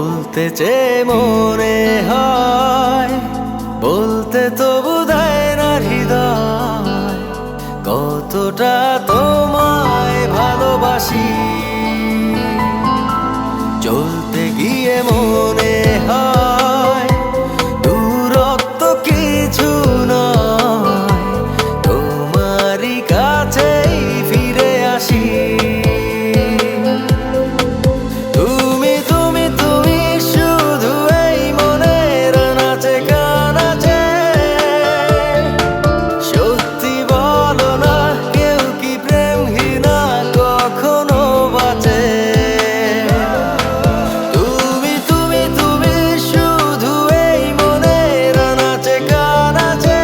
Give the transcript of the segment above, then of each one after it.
বলতে চেয়ে মনে হয়, বলতে তবু দেয় না হৃদয়, কতটা তোমায় ভালোবাসি। চলতে গিয়ে মনে হয় দূরত্ব কিছু নয়, তোমারই কাছেই ফিরে আসি। তুমি তুমি তুমি শুধু এই মনের নাচে গানাচে, সত্যি বলো না কেউ কি প্রেমহীনা কখনো বাঁচে? তুমি তুমি তুমি শুধু এই মনের নাচে গানাচে,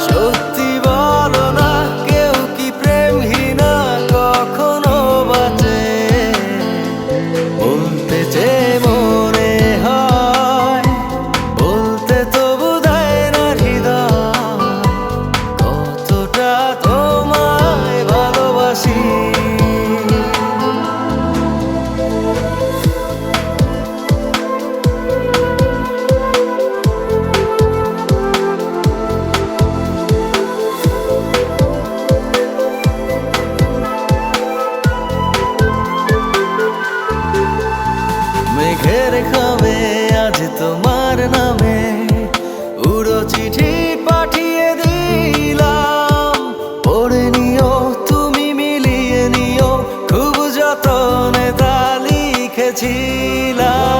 সত্যি বলো না কেউ কি প্রেমহীনা কখনো বাঁচে? বলতে চেয়ে মনে হয়, বলতে তবু দেয় না হৃদয়, কতটা তোমায় ভালোবাসি। মেঘের খামে আজ তোমার নামে উড়ো চিঠি পাঠিয়ে দিলাম, পড়ে নিও তুমি মিলিয়ে নিও, খুব যতনে তা লিখেছিলাম।